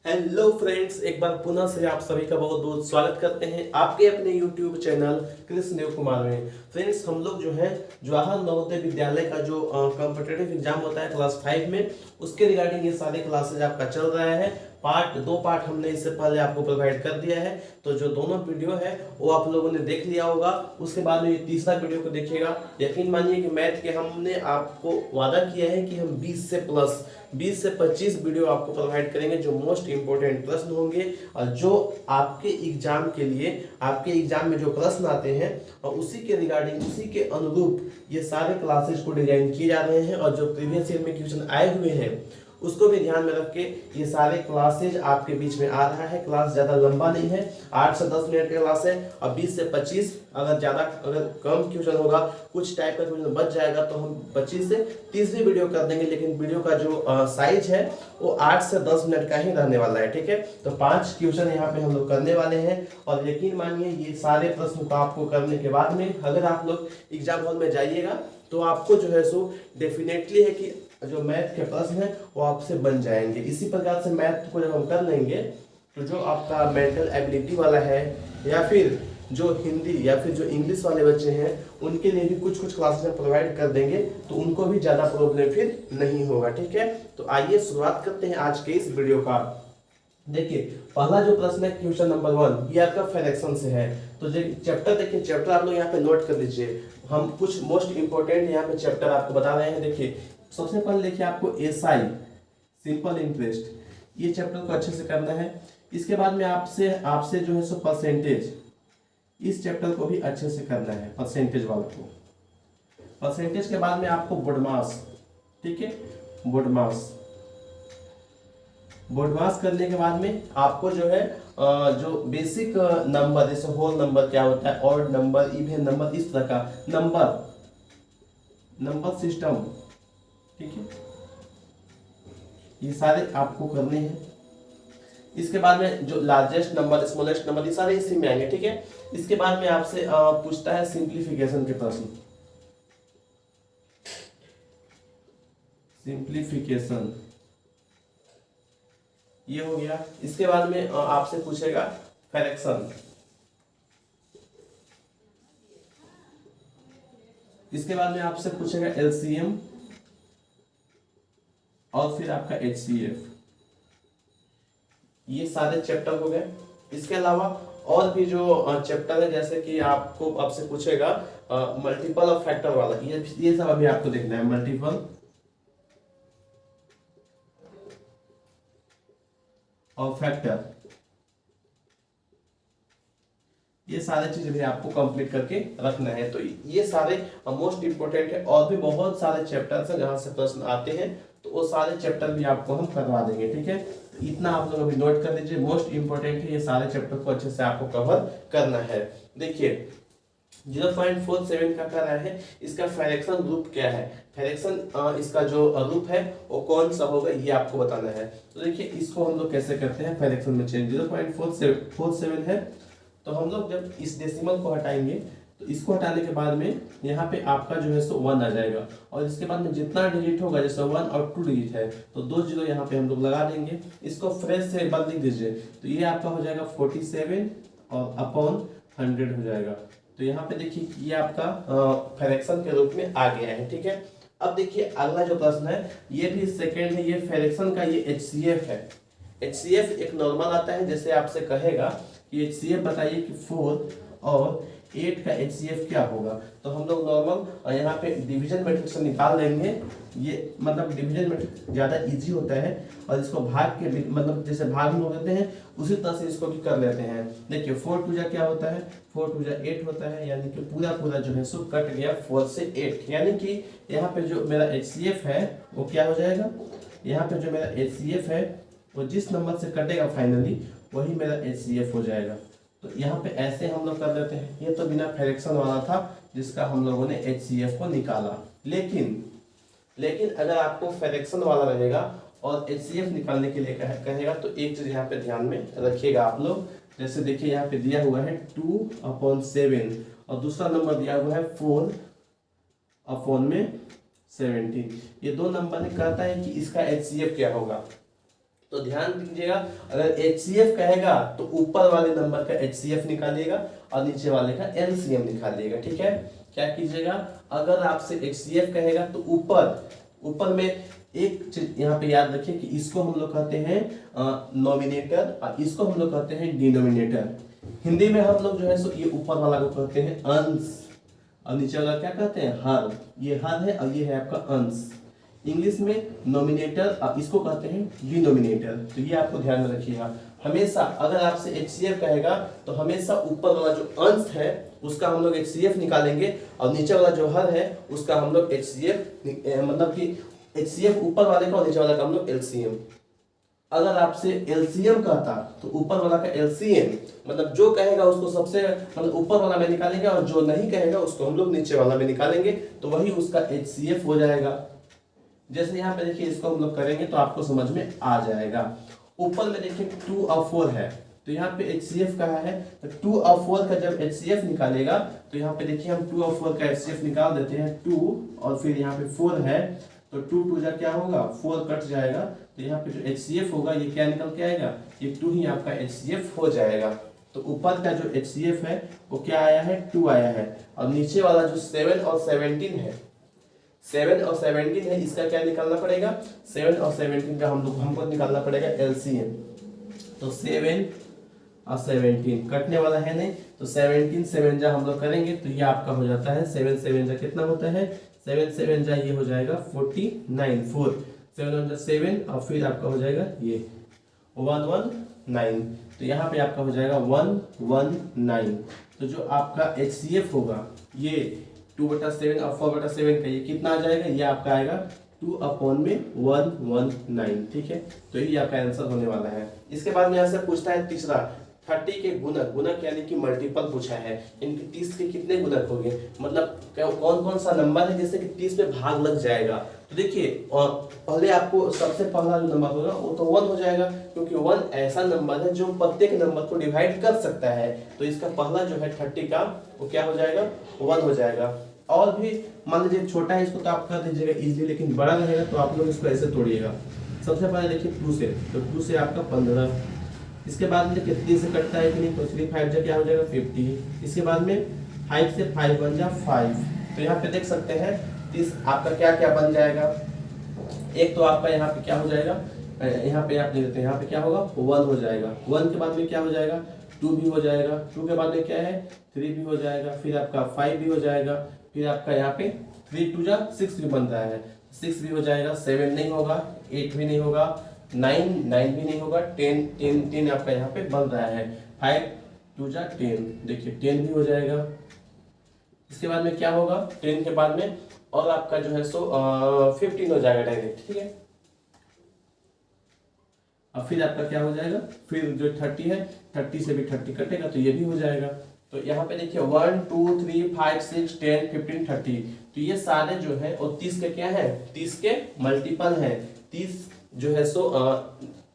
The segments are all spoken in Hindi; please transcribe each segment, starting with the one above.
हेलो फ्रेंड्स, एक बार पुनः से आप सभी का बहुत बहुत स्वागत करते हैं आपके अपने यूट्यूब चैनल कृष्ण देव कुमार में। फ्रेंड्स, हम लोग जो है जवाहर नवोदय विद्यालय का जो कॉम्पिटेटिव एग्जाम होता है क्लास 5 में, उसके रिगार्डिंग ये सारे क्लासेज आपका चल रहा है। दो पार्ट हमने इससे पहले आपको प्रोवाइड कर दिया है, तो जो दोनों वीडियो है वो आप लोगों ने देख लिया होगा। उसके बाद में ये तीसरा वीडियो को देखिएगा। यकीन मानिए कि मैथ के हमने आपको वादा किया है कि हम 20 से 25 वीडियो आपको प्रोवाइड करेंगे जो मोस्ट इंपोर्टेंट प्रश्न होंगे और जो आपके एग्जाम के लिए आपके एग्जाम में जो प्रश्न आते हैं और उसी के रिगार्डिंग उसी के अनुरूप ये सारे क्लासेस को डिजाइन किए जा रहे हैं। और जो प्रीवियस ईयर में क्वेश्चन आए हुए हैं उसको भी ध्यान में रख के ये सारे क्लासेज आपके बीच में आ रहा है। क्लास ज़्यादा लंबा नहीं है, 8 से 10 मिनट का क्लास है और 20 से 25 अगर कम क्वेश्चन होगा, कुछ टाइप का क्वेश्चन बच जाएगा तो हम 25 से 30 भी वीडियो कर देंगे। लेकिन वीडियो का जो साइज है वो 8 से 10 मिनट का ही रहने वाला है, ठीक है। तो 5 क्वेश्चन यहाँ पे हम लोग करने वाले हैं और यकीन मानिए ये सारे प्रश्न को आपको करने के बाद में अगर आप लोग एग्जाम हॉल में जाइएगा तो आपको जो है सो डेफिनेटली है कि जो मैथ के प्रश्न है वो आपसे बन जाएंगे। इसी प्रकार से मैथ को जब हम कर लेंगे तो जो आपका मेंटल एबिलिटी वाला है या फिर जो हिंदी या फिर जो इंग्लिश वाले बच्चे हैं उनके लिए भी कुछ कुछ क्लासेस हम प्रोवाइड कर देंगे, तो उनको भी ज़्यादा प्रॉब्लम फिर नहीं होगा, ठीक है। तो आइए शुरुआत करते हैं आज के इस वीडियो का। देखिए, पहला जो प्रश्न है क्वेश्चन नंबर 1, ये आपका फ्रैक्शन से है। तो जो चैप्टर देखिए, चैप्टर आप लोग यहाँ पे नोट कर लीजिए। हम कुछ मोस्ट इंपोर्टेंट यहाँ पे चैप्टर आपको बता रहे हैं। देखिए, सबसे पहले देखिए आपको एसआई सिंपल इंटरेस्ट, ये चैप्टर को अच्छे से करना है। इसके बाद में आपसे आपसे जो है सो परसेंटेज, इस चैप्टर को भी अच्छे से करना है, परसेंटेज वाला को। परसेंटेज के बाद में आपको बोडमास, ठीक है, बोडमास करने के बाद में आपको जो है जो बेसिक नंबर जैसे होल नंबर क्या होता है, ऑड नंबर, इवन नंबर, इस तरह का नंबर सिस्टम, ठीक है, ये सारे आपको करने हैं। इसके बाद में जो लार्जेस्ट नंबर, स्मॉलेस्ट नंबर, ये सारे इसी में आएंगे, ठीक है। इसके बाद में आपसे पूछता है सिंप्लीफिकेशन के प्रश्न, सिंप्लीफिकेशन ये हो गया। इसके बाद में आपसे पूछेगा फ्रैक्शन, इसके बाद में आपसे पूछेगा एलसीएम और फिर आपका एचसीएफ, ये सारे चैप्टर हो गए। इसके अलावा और भी जो चैप्टर है जैसे कि आपसे पूछेगा मल्टीपल और फैक्टर वाला, ये सब अभी आपको देखना है। मल्टीपल और फैक्टर, ये सारे चीज भी आपको कंप्लीट करके रखना है। तो ये सारे मोस्ट इंपोर्टेंट है। और भी बहुत सारे चैप्टर्स हैं जहां से प्रश्न आते हैं, तो वो सारे चैप्टर भी आपको हम करवा देंगे, ठीक है। तो इतना आप लोग अभी नोट कर लीजिए, मोस्ट इंपोर्टेंट है, ये सारे चैप्टर को अच्छे से आपको कवर करना है। देखिए 0.47 का कर रहा है, इसका फ्रैक्शन रूप क्या है, फ्रैक्शन इसका जो रूप है वो कौन सा होगा ये आपको बताना है। तो देखिए इसको हम लोग कैसे करते हैं, फ्रैक्शन में चेंज 0.47 है, तो हम लोग जब इस डेसिमल को हटाएंगे तो इसको हटाने के बाद में यहाँ पे आपका जो है सो 1 आ जाएगा और इसके बाद में जितना डिजिट होगा, जैसे 1 और 2 डिजिट है तो 2 जीरो यहाँ पे हम लोग लगा देंगे। इसको फ्रेश से एक बार लिख दीजिए, तो ये आपका हो जाएगा 47 और अपॉन 100 हो जाएगा। तो यहाँ पे देखिए ये आपका फ्रैक्शन के रूप में आ गया है, ठीक है। अब देखिए अगला जो प्रश्न है ये भी सेकेंड है, ये फ्रैक्शन का ये एचसीएफ है। एचसीएफ एक नॉर्मल आता है, जैसे आपसे कहेगा कि एचसीएफ बताइए कि 4 और 8 का एचसीएफ क्या होगा, तो हम लोग नॉर्मल यहाँ पे डिवीजन मेथड से निकाल लेंगे। ये मतलब डिवीजन मेथड ज़्यादा इजी होता है और इसको भाग के मतलब जैसे भाग में हो देते हैं उसी तरह से इसको भी कर लेते हैं। देखिए 4 2 क्या होता है, 4 2 8 होता है, यानी कि पूरा जो है सो कट गया 4 से 8, यानी कि यहाँ पे जो मेरा एचसीएफ है वो क्या हो जाएगा, यहाँ पे जो मेरा एचसीएफ है वो जिस नंबर से कटेगा फाइनली वही मेरा एचसीएफ हो जाएगा। तो यहाँ पे ऐसे हम लोग कर लेते हैं। ये तो बिना फ्रैक्शन वाला था जिसका हम लोगों ने एचसीएफ को निकाला, लेकिन अगर आपको फ्रैक्शन वाला रहेगा और एचसीएफ निकालने के लिए कहेगा तो एक चीज यहाँ पे ध्यान में रखिएगा आप लोग। जैसे देखिए यहाँ पे दिया हुआ है 2/7 और दूसरा नंबर दिया हुआ है 4/17, ये दो नंबर ने कहता है कि इसका एचसीएफ क्या होगा। तो ध्यान दीजिएगा, अगर HCF कहेगा तो ऊपर वाले नंबर का HCF निकालिएगा और नीचे वाले का LCM निकालिएगा। ठीक है, क्या कीजिएगा, अगर आपसे HCF कहेगा तो ऊपर में एक चीज यहाँ पे याद रखिए कि इसको हम लोग कहते हैं नॉमिनेटर और इसको हम लोग कहते हैं डिनोमिनेटर। हिंदी में हम लोग जो है सो ये ऊपर वाला को कहते हैं अंश और नीचे वाला क्या कहते हैं हर। ये हर है और ये है आपका अंश। इंग्लिश में नॉमिनेटर और इसको कहते हैं डिनोमिनेटर। तो ये आपको ध्यान में रखिएगा, हमेशा अगर आपसे HCF कहेगा तो हमेशा ऊपर वाला जो अंश है उसका हम लोग HCF निकालेंगे और नीचे वाला जो हर है उसका हम लोग HCF मतलब कि HCF ऊपर वाले का और नीचे वाला का हम लोग LCM। अगर आपसे LCM कहता तो ऊपर वाला का LCM मतलब जो कहेगा उसको सबसे मतलब ऊपर वाला में निकालेंगे और जो नहीं कहेगा उसको हम लोग नीचे वाला में निकालेंगे, तो वही उसका HCF हो जाएगा। जैसे यहाँ पे देखिए इसको हम लोग करेंगे तो आपको समझ में आ जाएगा। ऊपर में देखिए 2 और 4 है तो यहाँ पे HCF कहा है, तो 2 और 4 का जब HCF निकालेगा तो यहाँ पे देखिए हम 2 और 4 का HCF निकाल देते हैं। 2 और फिर यहाँ पे 4 है तो 2 2 जा क्या होगा 4 कट जाएगा, तो यहाँ पे जो HCF होगा ये क्या निकल के आएगा, ये 2 ही आपका HCF हो जाएगा। तो ऊपर का जो HCF है वो क्या आया है 2 आया है और नीचे वाला जो 7 और 17 है 7 और 17 है इसका क्या निकालना पड़ेगा, 7 और 17 का हमको निकालना पड़ेगा LCM। तो 7 और 17 कटने वाला है नहीं, तो 17 7 जा हम लोग करेंगे तो ये आपका हो जाता है 7 7 जा कितना होता है 7 7 जा ये हो जाएगा 49 4 7 7 और फिर आपका हो जाएगा ये 119। तो यहाँ पे आपका हो जाएगा 119। तो जो आपका HCF होगा ये 2/7 और 4/7 का ये कितना आ जाएगा, ये आपका आएगा 2/119। ठीक है, तो ये आपका आंसर होने वाला है। इसके बाद में यहाँ से पूछता है तीसरा 30 के गुणक यानी कि मल्टीपल पूछा है, इनके 30 के कितने गुणक होंगे, मतलब कौन कौन सा नंबर है जिससे कि 30 पे भाग लग जाएगा। तो देखिए पहले आपको सबसे पहला जो नंबर होगा वो तो 1 हो जाएगा, क्योंकि 1 ऐसा नंबर है जो प्रत्येक नंबर को डिवाइड कर सकता है। तो इसका पहला जो है 30 का वो क्या हो जाएगा 1 हो जाएगा। और भी मान लीजिए छोटा है इसको तो आप कर दीजिएगा इजीली, लेकिन बड़ा रहेगा तो आप लोग इसको ऐसे तोड़िएगा। सबसे पहले देखिए 2 से, तो 2 से आपका 15। इसके बाद में देखिए 3 से कटता है कि नहीं, तो 3 5 जा क्या हो जाएगा 50। इसके बाद में 5 से 5 बन जा 5। तो यहाँ पे देख सकते हैं 30 आपका क्या क्या बन जाएगा। एक तो आपका यहाँ पे क्या हो जाएगा, यहाँ पे आप देख लेते हैं, यहाँ पे क्या होगा 1 हो जाएगा। 1 के बाद में क्या हो जाएगा 2 भी हो जाएगा। 2 के बाद में क्या है 3 भी हो जाएगा। फिर आपका 5 भी हो जाएगा। फिर आपका यहाँ पे 3 2 जा 6 भी बन रहा है, 6 भी हो जाएगा। 7 नहीं होगा, 8 भी नहीं होगा, 9 भी नहीं होगा, 10 आपका यहाँ पे बन रहा है। 5 2 जा 10, देखिए 10 भी हो जाएगा। इसके बाद में क्या होगा 10 के बाद में और आपका जो है सो 15 हो जाएगा डायरेक्ट। ठीक है, अब फिर आपका क्या हो जाएगा, फिर जो 30 है 30 से भी 30 कटेगा तो ये भी हो जाएगा। तो यहाँ पे देखिए 1 2 3 5 6 10 15 30, तो ये सारे जो है और 30 के क्या है 30 के मल्टीपल है। 30 जो है सो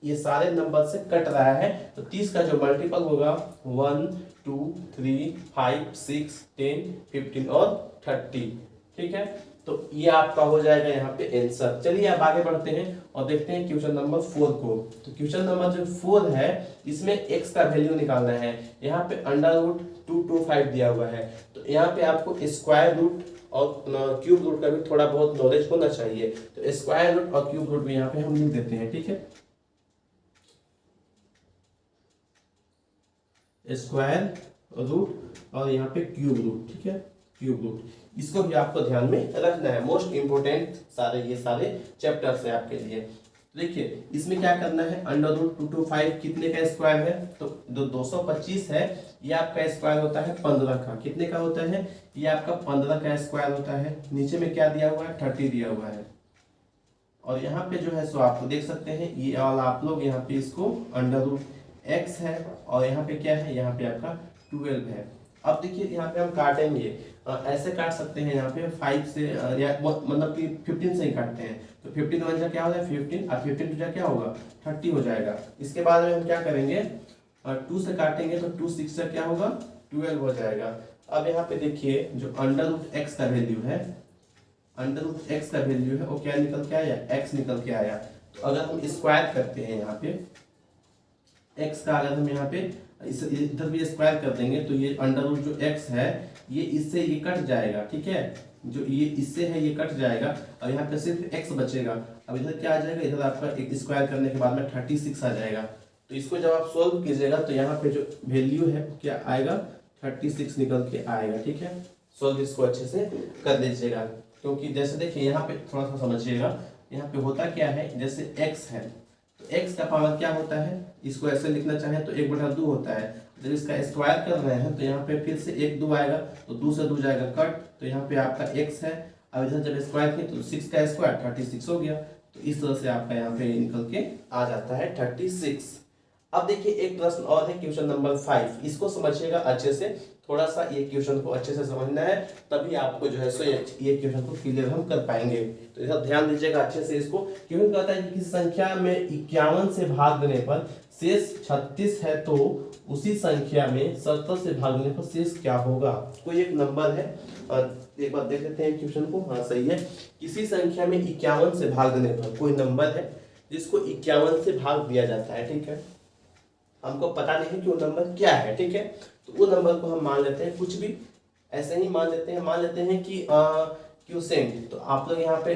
ये सारे नंबर से कट रहा है, तो 30 का जो मल्टीपल होगा 1 2 3 5 6 10 15 और 30। ठीक है, तो ये आपका हो जाएगा यहाँ पे आंसर। चलिए आप आगे बढ़ते हैं और देखते हैं क्वेश्चन नंबर 4 को। तो क्वेश्चन नंबर जो 4 है इसमें x का वैल्यू निकालना है। यहाँ पे √225 दिया हुआ है, तो यहाँ पे आपको स्क्वायर रूट और क्यूब रूट का भी थोड़ा बहुत नॉलेज होना चाहिए। तो स्क्वायर रूट और क्यूब रूट भी यहाँ पे हम लिख देते हैं। ठीक है, स्क्वायर रूट और यहाँ पे क्यूब रूट। ठीक है, क्यूब रूट, इसको भी आपको ध्यान में रखना है। मोस्ट इंपोर्टेंट ये सारे चैप्टर्स है आपके लिए। देखिए इसमें क्या करना है, √225 कितने का स्क्वायर है, तो 225 है, ये आपका स्क्वायर होता है 15 का। कितने का होता है, ये आपका 15 का स्क्वायर होता है। नीचे में क्या दिया हुआ है 30 दिया हुआ है। और यहाँ पे जो है सो आपको देख सकते हैं ये वाला आप लोग यहाँ पे इसको √x है और यहाँ पे क्या है, यहाँ पे आपका 12 है। अब देखिए यहाँ पे हम काटेंगे, ऐसे काट सकते हैं यहाँ पे 5 से या मतलब कि 15 से ही काटते हैं। तो 15 1 जा क्या हो जाएगा 15 और 15 2 जा क्या होगा 30 हो जाएगा। इसके बाद में हम क्या करेंगे 2 से काटेंगे, तो 2 6 से क्या होगा 12 हो जाएगा। अब यहाँ पे देखिए जो √x का वैल्यू है, √x का वैल्यू है वो क्या निकल के आया, x निकल के आया। तो अगर हम स्क्वायर करते हैं यहाँ पे x का, अगर हम यहाँ पे इधर भी स्क्वायर कर देंगे तो ये अंडर रूट जो x है ये इससे ये कट जाएगा, ठीक है, जो ये इससे है ये कट जाएगा और यहाँ पे सिर्फ x बचेगा। अब इधर क्या आ जाएगा, इधर आपका एक स्क्वायर करने के बाद में 36 आ जाएगा। तो इसको जब आप सोल्व कीजिएगा तो यहाँ पे जो वैल्यू है क्या आएगा, 36 निकल के आएगा, ठीक है। सोल्व इसको अच्छे से कर दीजिएगा, क्योंकि जैसे देखिए यहाँ पे थोड़ा सा समझिएगा, यहाँ पे होता क्या है, जैसे x है तो x का पावर क्या होता है, इसको ऐसे लिखना चाहे तो 1/2 होता है। जब इसका स्क्वायर कर रहे हैं तो यहाँ पे फिर से 1 2 आएगा तो 2 से 2 जाएगा कट, तो यहाँ पे आपका x है। अब इधर जब स्क्वायर किए तो 6 का स्क्वायर 36 हो गया। तो इस तरह से आपका यहाँ पे निकल के आ जाता है 36। अब देखिए एक प्रश्न और है, क्वेश्चन नंबर 5, इसको समझिएगा अच्छे से, थोड़ा सा ये क्वेश्चन को अच्छे से समझना है, तभी आपको जो है सो ये क्वेश्चन को क्लियर हम कर पाएंगे। तो इधर ध्यान दीजिएगा अच्छे से इसको। क्वेश्चन कहता है कि किसी संख्या में 51 से भाग देने पर शेष 36 है तो उसी संख्या में 70 से भाग देने पर शेष क्या होगा। कोई एक नंबर है और एक बार देख लेते हैं क्वेश्चन को। हाँ सही है, किसी संख्या में 51 से भाग देने पर कोई नंबर है जिसको 51 से भाग दिया जाता है, ठीक है। हमको पता नहीं है कि वो नंबर क्या है, ठीक है। तो वो नंबर को हम मान लेते हैं कुछ भी ऐसे ही मान लेते हैं कि क्यूसेंट। तो आप लोग यहाँ पे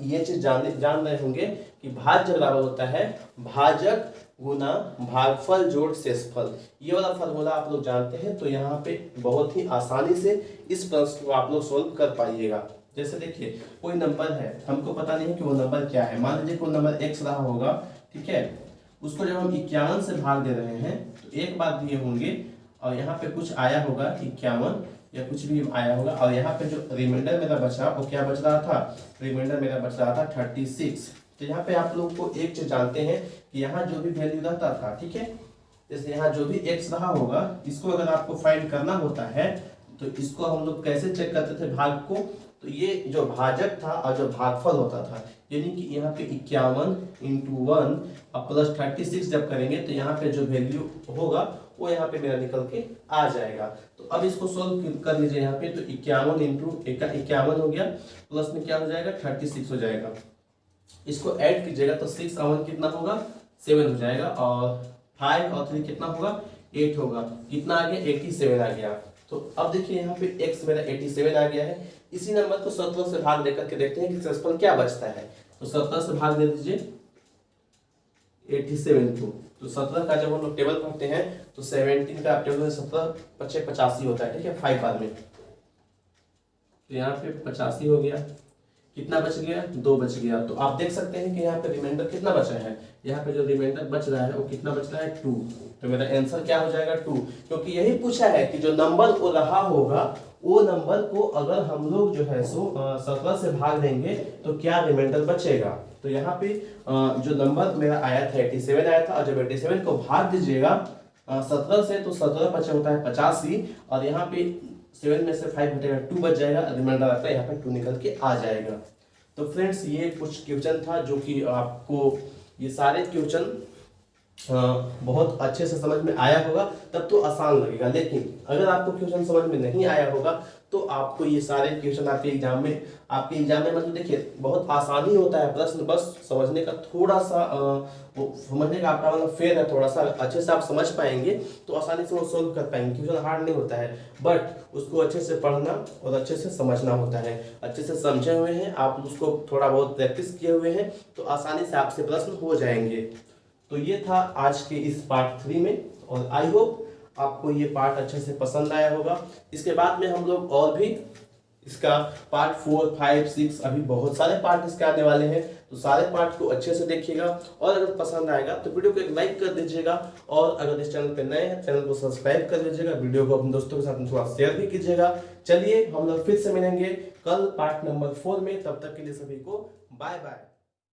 ये चीज जान रहे होंगे कि भाज्य बराबर होता है भाजक गुना भागफल जोड़ शेषफल। ये वाला फॉर्मूला आप लोग जानते हैं, तो यहाँ पे बहुत ही आसानी से इस प्रश्न को आप लोग सोल्व कर पाइएगा। जैसे देखिए कोई नंबर है, हमको पता नहीं है कि वो नंबर क्या है, मान लीजिए कोई नंबर x रहा होगा, ठीक है। उसको जब हम 51 से भाग दे रहे हैं तो एक बात दिए होंगे और यहाँ पे कुछ आया होगा 51 या कुछ भी आया होगा, और यहाँ पे जो रिमाइंडर मेरा बचा वो क्या बच रहा था, रिमाइंडर मेरा बच रहा था 36। तो यहाँ पे आप लोग को एक चीज जानते हैं कि यहाँ जो भी वैल्यू रहता था, ठीक है, जैसे यहाँ जो भी x रहा होगा इसको अगर आपको फाइंड करना होता है तो इसको हम लोग कैसे चेक करते थे भाग को, तो ये जो भाजक था और जो भागफल होता था, यानी कि यहाँ पे 51 × 1 और प्लस 36 जब करेंगे तो यहाँ पे जो वैल्यू होगा वो यहाँ पे मेरा निकल के आ जाएगा। तो अब इसको सोल्व कर लीजिए यहाँ पे, तो 51 × 51 हो गया, प्लस में क्या हो जाएगा 36 हो जाएगा। इसको ऐड कीजिएगा तो 6 और 1 कितना होगा 7 हो जाएगा, और 5 और 3 कितना होगा 8 होगा। कितना आ गया 87 आ गया। तो अब देखिए यहाँ पे x मेरा 87 आ गया है। इसी नंबर को 17 से भाग देकर के देखते हैं कि शेषफल क्या बचता है। तो 17 से भाग दे दीजिए 87 को, तो 17 का जब हम लोग टेबल पढ़ते हैं तो 17 का टेबल में 17 × 85 होता है, ठीक है, 5 बार में। तो यहाँ पे 85 हो गया, कितना बच गया 2 बच गया। तो आप देख सकते हैं कि यहाँ पे रिमाइंडर कितना बचा है, यहाँ पे जो रिमाइंडर बच रहा है वो कितना बच रहा है 2। तो मेरा आंसर क्या हो जाएगा 2, क्योंकि यही पूछा है कि जो नंबर वो रहा होगा वो नंबर को अगर हम लोग जो है सो 17 से भाग देंगे तो क्या रिमाइंडर बचेगा। तो यहाँ पे जो नंबर मेरा आया था 87 आया था, और जब 87 को भाग दीजिएगा 17 से तो 17 बचे होता है 85, और यहाँ पे 7 में से 5 घटेगा 2 बच जाएगा, रिमाइंडर आपका यहाँ पे 2 निकल के आ जाएगा। तो फ्रेंड्स ये कुछ क्वेश्चन था जो कि आपको ये सारे क्वेश्चन बहुत अच्छे से समझ में आया होगा, तब तो आसान लगेगा। लेकिन अगर आपको क्वेश्चन समझ में नहीं आया होगा तो आपको ये सारे क्वेश्चन आपके एग्जाम में मतलब देखिए बहुत आसानी होता है प्रश्न, बस समझने का थोड़ा सा समझने का आपका मतलब फेर है, थोड़ा सा अच्छे से आप समझ पाएंगे तो आसानी से वो सोल्व कर पाएंगे। क्वेश्चन हार्ड नहीं होता है, बट उसको अच्छे से पढ़ना और अच्छे से समझना होता है। अच्छे से समझे हुए हैं आप, उसको थोड़ा बहुत प्रैक्टिस किए हुए हैं तो आसानी से आपसे प्रश्न हो जाएंगे। तो ये था आज के इस पार्ट 3 में, और आई होप आपको ये पार्ट अच्छे से पसंद आया होगा। इसके बाद में हम लोग और भी इसका पार्ट 4, 5, 6 अभी बहुत सारे पार्ट इसके आने वाले हैं, तो सारे पार्ट को अच्छे से देखिएगा, और अगर पसंद आएगा तो वीडियो को एक लाइक कर दीजिएगा, और अगर इस चैनल पे नए हैं चैनल को सब्सक्राइब कर लीजिएगा, वीडियो को अपने दोस्तों के साथ थोड़ा शेयर भी कीजिएगा। चलिए हम लोग फिर से मिलेंगे कल पार्ट नंबर 4 में, तब तक के लिए सभी को बाय बाय।